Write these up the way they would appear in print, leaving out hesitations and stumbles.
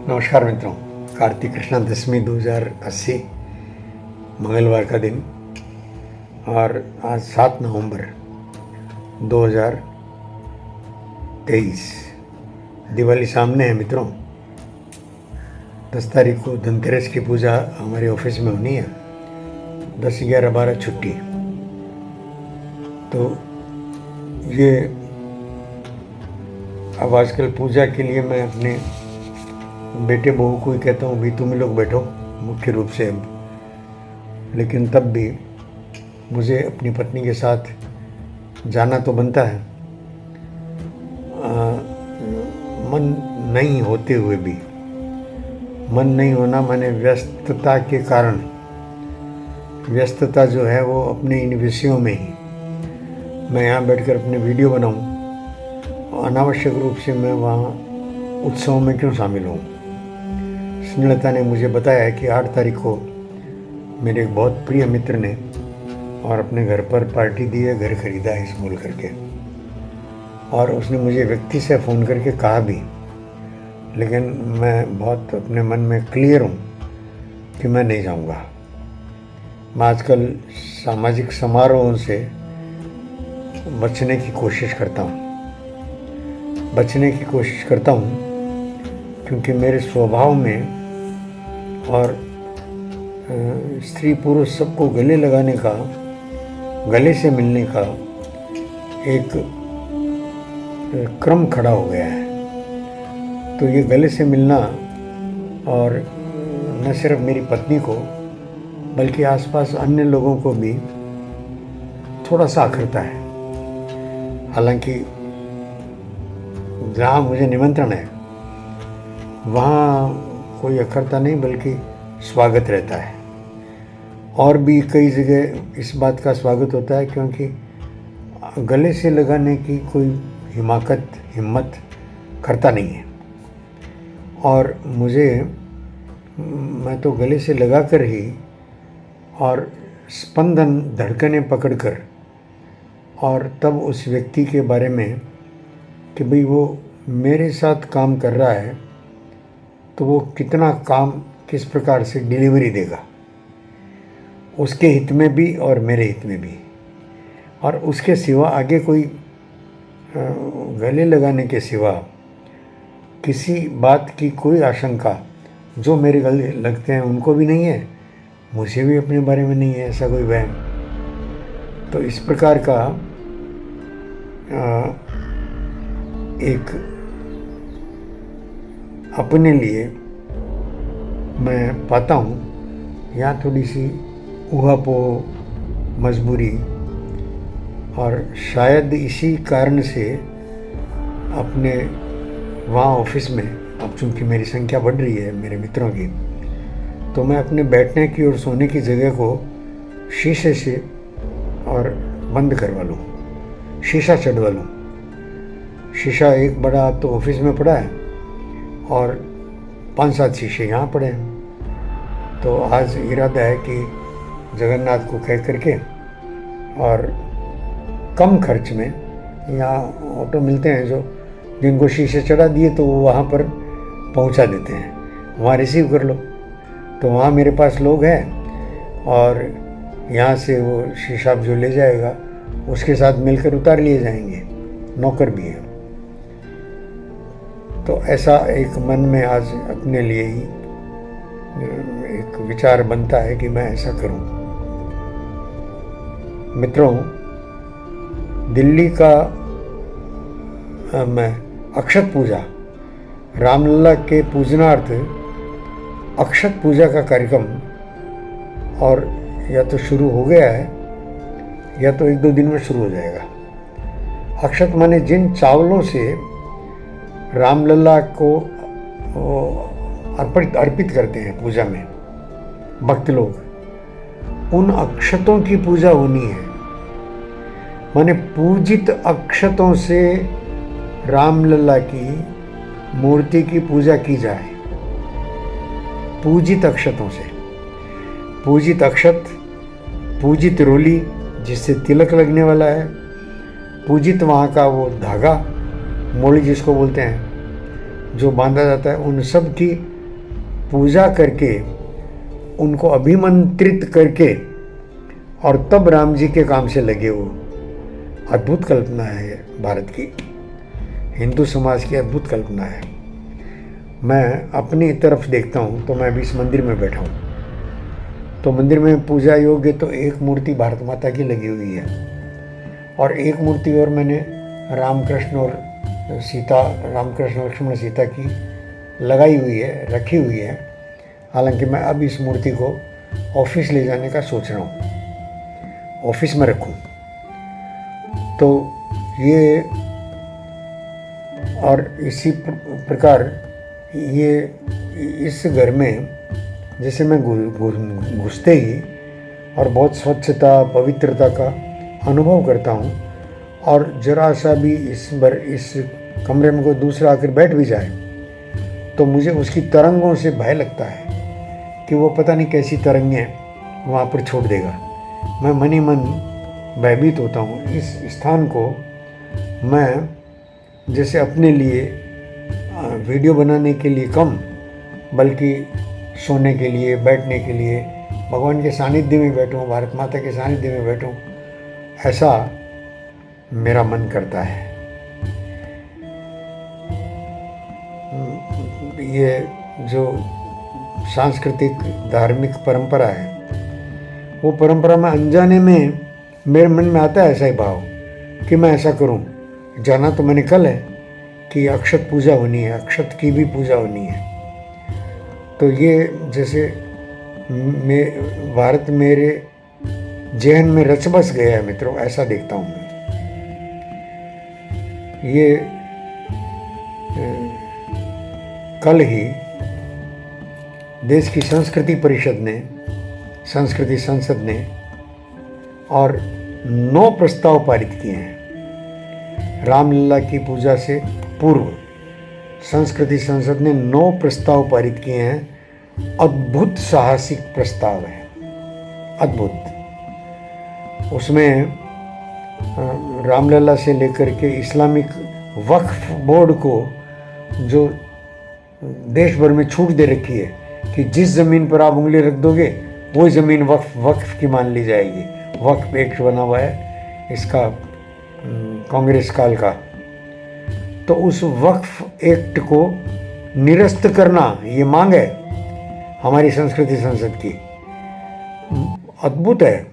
नमस्कार मित्रों, कार्तिक कृष्णा दशमी 2080 मंगलवार का दिन और आज 7 नवंबर 2023 दिवाली सामने है मित्रों। 10 तारीख को धनतेरस की पूजा हमारे ऑफिस में होनी है। 10, 11, 12 छुट्टी। तो ये अब आजकल पूजा के लिए मैं अपने बेटे बहू को ही कहता हूँ, भी तुम लोग बैठो मुख्य रूप से। लेकिन तब भी मुझे अपनी पत्नी के साथ जाना तो बनता है, मन नहीं होते हुए भी। मन नहीं होना माने व्यस्तता के कारण। व्यस्तता जो है वो अपने इन विषयों में ही। मैं यहाँ बैठकर अपने वीडियो बनाऊँ, अनावश्यक रूप से मैं वहाँ उत्सव में क्यों शामिल हूँ। स्नेहलता ने मुझे बताया कि 8 तारीख को मेरे एक बहुत प्रिय मित्र ने और अपने घर पर पार्टी दी है, घर खरीदा है इस बोल करके। और उसने मुझे व्यक्ति से फ़ोन करके कहा भी, लेकिन मैं बहुत अपने मन में क्लियर हूँ कि मैं नहीं जाऊँगा। मैं आजकल सामाजिक समारोहों से बचने की कोशिश करता हूँ क्योंकि मेरे स्वभाव में और स्त्री पुरुष सबको गले लगाने का, गले से मिलने का एक क्रम खड़ा हो गया है। तो ये गले से मिलना और न सिर्फ मेरी पत्नी को बल्कि आसपास अन्य लोगों को भी थोड़ा सा अखरता है। हालांकि जहाँ मुझे निमंत्रण है वहाँ कोई अखरता नहीं बल्कि स्वागत रहता है। और भी कई जगह इस बात का स्वागत होता है क्योंकि गले से लगाने की कोई हिम्मत करता नहीं है। और मैं तो गले से लगाकर ही और स्पंदन धड़कनें पकड़कर और तब उस व्यक्ति के बारे में कि भाई वो मेरे साथ काम कर रहा है तो वो कितना काम किस प्रकार से डिलीवरी देगा, उसके हित में भी और मेरे हित में भी। और उसके सिवा आगे कोई गले लगाने के सिवा किसी बात की कोई आशंका जो मेरे गले लगते हैं उनको भी नहीं है, मुझे भी अपने बारे में नहीं है ऐसा कोई वहम। तो इस प्रकार का एक अपने लिए मैं पाता हूँ यहाँ थोड़ी सी ऊहापोह, मजबूरी। और शायद इसी कारण से अपने वहाँ ऑफिस में, अब चूँकि मेरी संख्या बढ़ रही है मेरे मित्रों की, तो मैं अपने बैठने की और सोने की जगह को शीशे से और बंद करवा लूँ, शीशा चढ़वा लूँ। शीशा एक बड़ा तो ऑफिस में पड़ा है और 5-7 शीशे यहाँ पड़े हैं। तो आज इरादा है कि जगन्नाथ को कह करके और कम खर्च में, यहाँ ऑटो मिलते हैं जो जिनको शीशे चढ़ा दिए तो वो वहाँ पर पहुँचा देते हैं, वहाँ रिसीव कर लो। तो वहाँ मेरे पास लोग हैं और यहाँ से वो शीशा जो ले जाएगा उसके साथ मिलकर उतार लिए जाएंगे, नौकर भी है। तो ऐसा एक मन में आज अपने लिए ही एक विचार बनता है कि मैं ऐसा करूं। मित्रों, दिल्ली का मैं अक्षत पूजा, रामलला के पूजनार्थ अक्षत पूजा का कार्यक्रम और या तो शुरू हो गया है या तो 1-2 दिन में शुरू हो जाएगा। अक्षत माने जिन चावलों से रामलला को अर्पित करते हैं पूजा में भक्त लोग, उन अक्षतों की पूजा होनी है। माने पूजित अक्षतों से रामलला की मूर्ति की पूजा की जाए। पूजित अक्षतों से, पूजित अक्षत, पूजित रोली जिससे तिलक लगने वाला है, पूजित वहाँ का वो धागा, मोड़ी जिसको बोलते हैं, जो बांधा जाता है, उन सब की पूजा करके, उनको अभिमंत्रित करके और तब राम जी के काम से लगे। वो अद्भुत कल्पना है भारत की, हिंदू समाज की अद्भुत कल्पना है। मैं अपनी तरफ देखता हूँ तो मैं अभी इस मंदिर में बैठा हूँ, तो मंदिर में पूजा योग्य तो एक मूर्ति भारत माता की लगी हुई है और एक मूर्ति और मैंने रामकृष्ण और सीता, रामकृष्ण लक्ष्मण सीता की लगाई हुई है, रखी हुई है। हालांकि मैं अब इस मूर्ति को ऑफिस ले जाने का सोच रहा हूँ, ऑफिस में रखूँ। तो ये और इसी प्रकार ये इस घर में जैसे मैं घुसते ही और बहुत स्वच्छता, पवित्रता का अनुभव करता हूँ, और जरा सा भी इस कमरे में कोई दूसरा आकर बैठ भी जाए तो मुझे उसकी तरंगों से भय लगता है कि वो पता नहीं कैसी तरंगें वहाँ पर छोड़ देगा। मैं मन ही मन भयभीत होता हूँ। इस स्थान को मैं जैसे अपने लिए वीडियो बनाने के लिए कम, बल्कि सोने के लिए, बैठने के लिए, भगवान के सानिध्य में बैठूं, भारत माता के सानिध्य में बैठूं, ऐसा मेरा मन करता है। ये जो सांस्कृतिक धार्मिक परंपरा है, वो परंपरा में अनजाने में मेरे मन में आता है ऐसा ही भाव कि मैं ऐसा करूं। जाना तो मैंने कल है कि अक्षत पूजा होनी है, अक्षत की भी पूजा होनी है। तो ये जैसे भारत मेरे जहन में रच बस गया है मित्रों, ऐसा देखता हूँ मैं। ये कल ही देश की संस्कृति परिषद ने, संस्कृति संसद ने और 9 प्रस्ताव पारित किए हैं। रामलला की पूजा से पूर्व संस्कृति संसद ने 9 प्रस्ताव पारित किए हैं। अद्भुत साहसिक प्रस्ताव है, अद्भुत। उसमें रामलला से लेकर के इस्लामिक वक्फ बोर्ड को जो देश भर में छूट दे रखी है कि जिस ज़मीन पर आप उंगली रख दोगे वो ज़मीन वक्फ की मान ली जाएगी। वक्फ एक्ट बना हुआ है इसका, कांग्रेस काल का। तो उस वक्फ एक्ट को निरस्त करना, ये मांग है हमारी संस्कृति संसद की। अद्भुत है,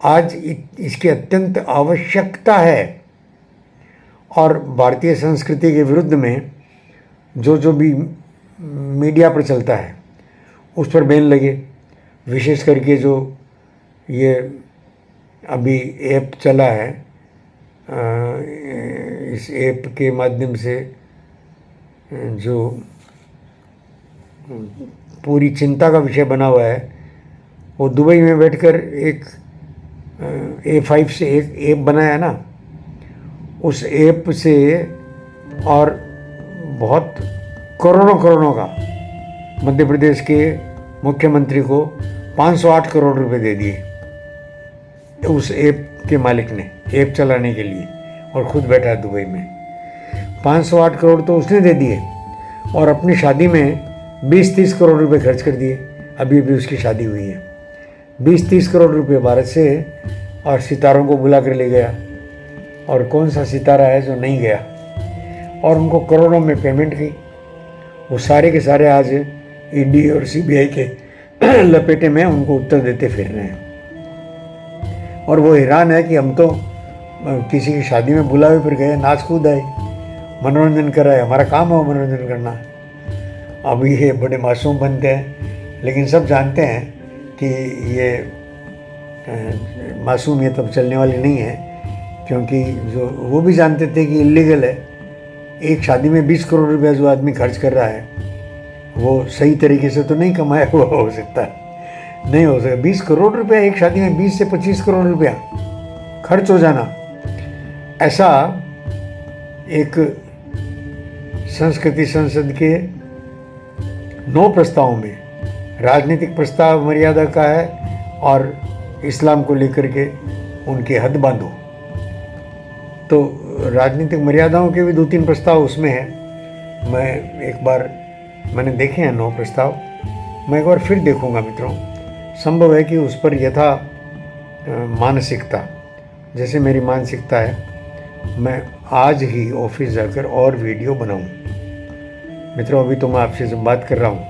आज इसकी अत्यंत आवश्यकता है। और भारतीय संस्कृति के विरुद्ध में जो भी मीडिया पर चलता है उस पर बैन लगे। विशेष करके जो ये अभी ऐप चला है, इस ऐप के माध्यम से जो पूरी चिंता का विषय बना हुआ है, वो दुबई में बैठकर एक A5 से एक ऐप बनाया ना, उस ऐप से और बहुत करोड़ों का मध्य प्रदेश के मुख्यमंत्री को 508 करोड़ रुपए दे दिए उस ऐप के मालिक ने, ऐप चलाने के लिए, और खुद बैठा है दुबई में। 508 करोड़ तो उसने दे दिए और अपनी शादी में 20-30 करोड़ रुपए खर्च कर दिए। अभी उसकी शादी हुई है। 20-30 करोड़ रुपए भारत से, और सितारों को बुला कर ले गया। और कौन सा सितारा है जो नहीं गया, और उनको करोड़ों में पेमेंट की। वो सारे के सारे आज ईडी और सीबीआई के लपेटे में उनको उत्तर देते फिर रहे हैं। और वो हैरान है कि हम तो किसी की शादी में बुलावे पर गए, नाच कूद आए, मनोरंजन कराए, हमारा काम है मनोरंजन करना। अब ये बड़े मासूम बनते हैं, लेकिन सब जानते हैं कि ये मासूमियत अब चलने वाली नहीं है, क्योंकि जो वो भी जानते थे कि इलीगल है। एक शादी में 20 करोड़ रुपया जो आदमी खर्च कर रहा है, वो सही तरीके से तो नहीं कमाया हुआ हो सकता, नहीं हो सकता। 20 करोड़ रुपया एक शादी में, 20 से 25 करोड़ रुपया खर्च हो जाना, ऐसा एक संस्कृति संसद के 9 प्रस्तावों में राजनीतिक प्रस्ताव मर्यादा का है, और इस्लाम को लेकर के उनके हद बांधो। तो राजनीतिक मर्यादाओं के भी 2-3 प्रस्ताव उसमें है। मैं एक बार मैंने देखे हैं 9 प्रस्ताव, मैं एक बार फिर देखूंगा मित्रों। संभव है कि उस पर यथा मानसिकता, जैसे मेरी मानसिकता है, मैं आज ही ऑफिस जाकर और वीडियो बनाऊं। मित्रों, अभी तो मैं आपसे जब बात कर रहा हूं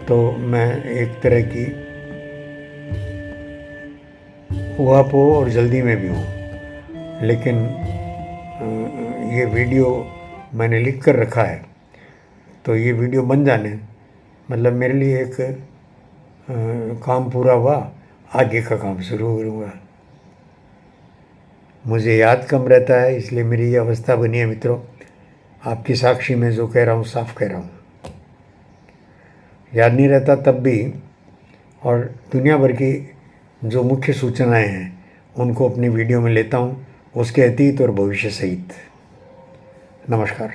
तो मैं एक तरह की ऊहापोह और जल्दी में भी हूँ, लेकिन ये वीडियो मैंने लिख कर रखा है, तो ये वीडियो बन जाने मतलब मेरे लिए एक काम पूरा हुआ, आगे का काम शुरू करूँगा। मुझे याद कम रहता है, इसलिए मेरी ये अवस्था बनी है मित्रों। आपकी साक्षी में जो कह रहा हूँ साफ कह रहा हूँ। याद नहीं रहता तब भी, और दुनिया भर की जो मुख्य सूचनाएं हैं उनको अपनी वीडियो में लेता हूँ, उसके अतीत और भविष्य सहित। नमस्कार।